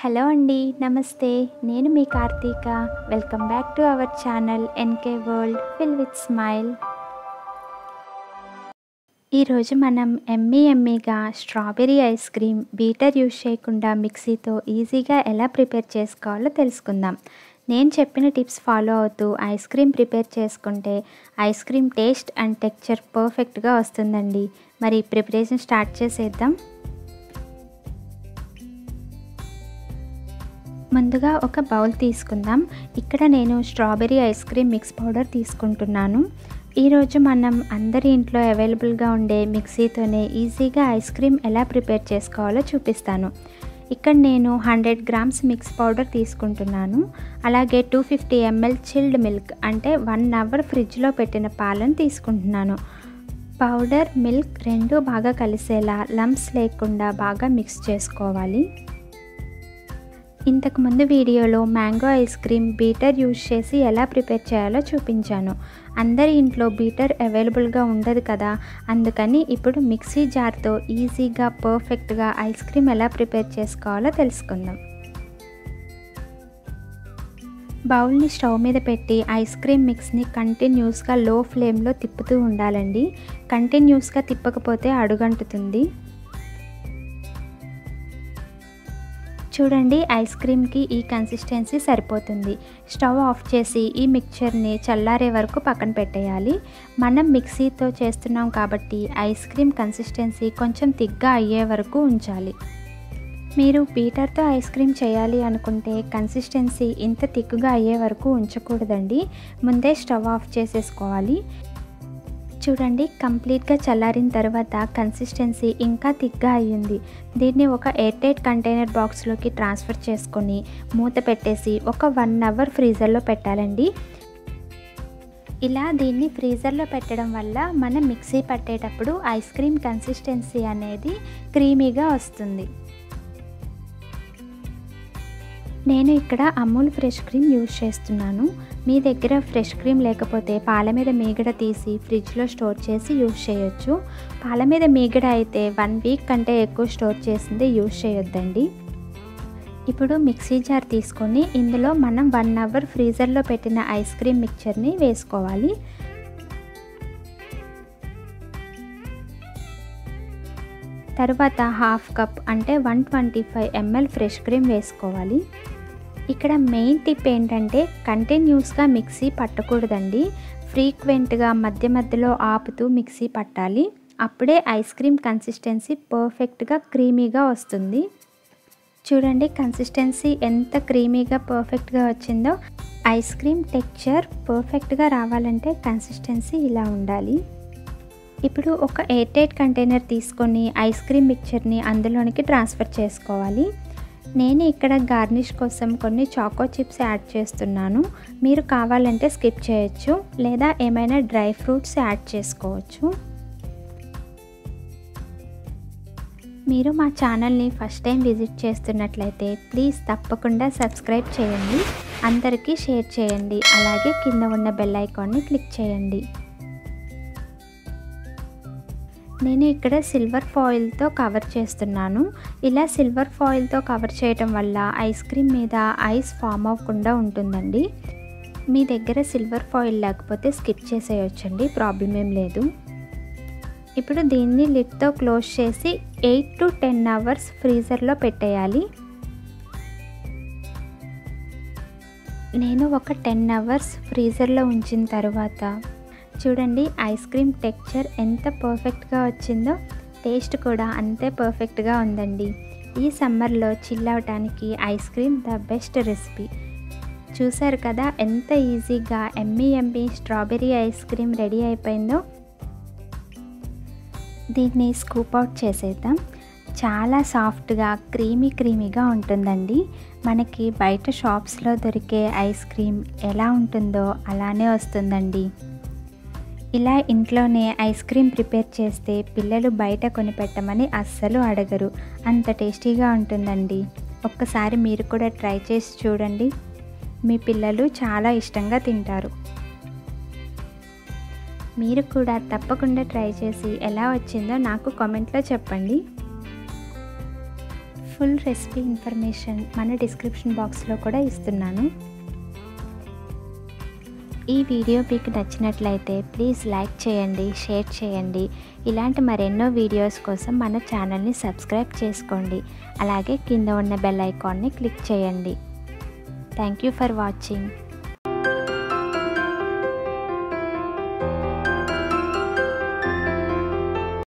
Hello అండి, నమస్తే. నేను మీ కార్తీక. Welcome back to our channel NK world fill with smile. ఈరోజు మనం ఎమ్మీగా strawberry ice cream beater use చేయకుండా మిక్సీతో ఈజీగా ఎలా ప్రిపేర్ చేసుకోవాలో తెలుసుకుందాం. నేను చెప్పిన టిప్స్ ఫాలో అవుతూ ఐస్ క్రీమ్ ప్రిపేర్ చేసుకుంటే ice cream taste and texture పర్ఫెక్ట్గా వస్తుందండి. మరి ప్రిపరేషన్ స్టార్ట్ చేసేద్దాం. ముందుగా ఒక బౌల్ తీసుకుందాం. ఇక్కడ నేను strawberry ice cream mix powder తీసుకుంటున్నాను. ఈరోజు మనం అందరి ఇంట్లో అవైలబుల్గా ఉండే మిక్సీతోనే ఈజీగా ఐస్ క్రీమ్ ఎలా ప్రిపేర్ చేసుకోవాలో చూపిస్తాను. ఇక్కడ నేను 100 గ్రామ్స్ మిక్స్ పౌడర్ తీసుకుంటున్నాను. అలాగే 250 ml చిల్డ్ మిల్క్ అంటే 1 అవర్ ఫ్రిడ్జ్లో పెట్టిన పాలను తీసుకుంటున్నాను. పౌడర్ మిల్క్ రెండు బాగా కలిసేలా లంప్స్ లేకుండా బాగా మిక్స్ చేసుకోవాలి. ఇంతకుముందు వీడియోలో mango ice cream beater use చేసి ఎలా ప్రిపేర్ చేయాలో చూపించాను. అందరి ఇంట్లో బీటర్ అవైలబుల్గా ఉండదు కదా, అందుకని ఇప్పుడు మిక్సీ జార్తో ఈజీగా పర్ఫెక్ట్గా ఐస్ క్రీమ్ ఎలా ప్రిపేర్ చేసుకోవాలో తెలుసుకుందాం. బౌల్ని స్టవ్ మీద పెట్టి ఐస్ క్రీమ్ మిక్స్ని కంటిన్యూస్గా లో ఫ్లేమ్లో తిప్పుతూ ఉండాలండి. కంటిన్యూస్గా తిప్పకపోతే అడుగంటుతుంది. చూడండి, ఐస్ క్రీమ్కి ఈ కన్సిస్టెన్సీ సరిపోతుంది. స్టవ్ ఆఫ్ చేసి ఈ మిక్చర్ని చల్లారే వరకు పక్కన పెట్టేయాలి. మనం మిక్సీతో చేస్తున్నాం కాబట్టి ఐస్ క్రీమ్ కన్సిస్టెన్సీ కొంచెం థిక్గా అయ్యే వరకు ఉంచాలి. మీరు బీటర్తో ఐస్ క్రీమ్ చేయాలి అనుకుంటే కన్సిస్టెన్సీ ఇంత థిక్గా అయ్యే వరకు ఉంచకూడదండి. ముందే స్టవ్ ఆఫ్ చేసేసుకోవాలి. చూడండి, కంప్లీట్గా చల్లారిన తర్వాత కన్సిస్టెన్సీ ఇంకా థిక్గా అయ్యింది. దీన్ని ఒక ఎయిర్ టైట్ కంటైనర్ బాక్స్లోకి ట్రాన్స్ఫర్ చేసుకొని మూత పెట్టేసి ఒక 1 అవర్ ఫ్రీజర్లో పెట్టాలండి. ఇలా దీన్ని ఫ్రీజర్లో పెట్టడం వల్ల మనం మిక్సీ పట్టేటప్పుడు ఐస్ క్రీమ్ కన్సిస్టెన్సీ అనేది క్రీమీగా వస్తుంది. నేను ఇక్కడ అమూల్ ఫ్రెష్ క్రీమ్ యూజ్ చేస్తున్నాను. మీ దగ్గర ఫ్రెష్ క్రీమ్ లేకపోతే పాల మీద మీగడ తీసి ఫ్రిడ్జ్లో స్టోర్ చేసి యూజ్ చేయొచ్చు. పాల మీద మీగడ అయితే 1 వీక్ కంటే ఎక్కువ స్టోర్ చేసింది యూజ్ చేయొద్దండి. ఇప్పుడు మిక్సీ జార్ తీసుకొని ఇందులో మనం 1 అవర్ ఫ్రీజర్లో పెట్టిన ఐస్ క్రీమ్ మిక్చర్ని వేసుకోవాలి. తర్వాత 1/2 కప్ అంటే 125 ml ఫ్రెష్ క్రీమ్ వేసుకోవాలి. ఇక్కడ మెయిన్ టిప్ ఏంటంటే కంటిన్యూస్గా మిక్సీ పట్టకూడదండి. ఫ్రీక్వెంట్గా మధ్య మధ్యలో ఆపుతూ మిక్సీ పట్టాలి. అప్పుడే ఐస్ క్రీమ్ కన్సిస్టెన్సీ పర్ఫెక్ట్గా క్రీమీగా వస్తుంది. చూడండి, కన్సిస్టెన్సీ ఎంత క్రీమీగా పర్ఫెక్ట్గా వచ్చిందో. ఐస్ క్రీమ్ టెక్స్చర్ పర్ఫెక్ట్గా రావాలంటే కన్సిస్టెన్సీ ఇలా ఉండాలి. ఇప్పుడు ఒక ఎయిర్ టైట్ కంటైనర్ తీసుకొని ఐస్ క్రీమ్ మిక్చర్ని అందులోనికి ట్రాన్స్ఫర్ చేసుకోవాలి. నేను ఇక్కడ గార్నిష్ కోసం కొన్ని చాకో చిప్స్ యాడ్ చేస్తున్నాను. మీరు కావాలంటే స్కిప్ చేయొచ్చు, లేదా ఏమైనా డ్రై ఫ్రూట్స్ యాడ్ చేసుకోవచ్చు. మీరు మా ఛానల్ని ఫస్ట్ టైం విజిట్ చేస్తున్నట్లయితే ప్లీజ్ తప్పకుండా సబ్స్క్రైబ్ చేయండి, అందరికీ షేర్ చేయండి, అలాగే కింద ఉన్న బెల్ ఐకాన్ని క్లిక్ చేయండి. నేను ఇక్కడ సిల్వర్ ఫాయిల్తో కవర్ చేస్తున్నాను. ఇలా సిల్వర్ ఫాయిల్తో కవర్ చేయడం వల్ల ఐస్ క్రీమ్ మీద ఐస్ ఫామ్ అవ్వకుండా ఉంటుందండి. మీ దగ్గర సిల్వర్ ఫాయిల్ లేకపోతే స్కిప్ చేసేయొచ్చండి, ప్రాబ్లం ఏం లేదు. ఇప్పుడు దీన్ని లిడ్తో క్లోజ్ చేసి 8 to 10 అవర్స్ ఫ్రీజర్లో పెట్టేయాలి. నేను ఒక 10 అవర్స్ ఫ్రీజర్లో ఉంచిన తర్వాత చూడండి, ఐస్ క్రీమ్ టెక్స్చర్ ఎంత పర్ఫెక్ట్గా వచ్చిందో, టేస్ట్ కూడా అంతే పర్ఫెక్ట్గా ఉందండి. ఈ సమ్మర్లో చిల్ అవటానికి ice cream the best recipe. చూసారు కదా ఎంత ఈజీగా Emmy strawberry ice cream ready అయిపోయిందో. దీన్ని స్కూప్ అవుట్ చేసేద్దాం. చాలా సాఫ్ట్గా క్రీమీగా ఉంటుందండి. మనకి బయట షాప్స్లో దొరికే ఐస్ క్రీమ్ ఎలా ఉంటుందో అలానే వస్తుందండి. ఇలా ఇంట్లోనే ఐస్ క్రీమ్ ప్రిపేర్ చేస్తే పిల్లలు బయట కొనిపెట్టమని అస్సలు అడగరు. అంత టేస్టీగా ఉంటుందండి. ఒక్కసారి మీరు కూడా ట్రై చేసి చూడండి, మీ పిల్లలు చాలా ఇష్టంగా తింటారు. మీరు కూడా తప్పకుండా ట్రై చేసి ఎలా వచ్చిందో నాకు కామెంట్లో చెప్పండి. ఫుల్ రెసిపీ ఇన్ఫర్మేషన్ మన డిస్క్రిప్షన్ బాక్స్లో కూడా ఇస్తున్నాను. ఈ వీడియో మీకు నచ్చినట్లయితే ప్లీజ్ లైక్ చేయండి, షేర్ చేయండి. ఇలాంటి మరెన్నో వీడియోస్ కోసం మన ఛానల్ని సబ్స్క్రైబ్ చేసుకోండి. అలాగే కింద ఉన్న బెల్ ఐకాన్ని క్లిక్ చేయండి. Thank you for watching.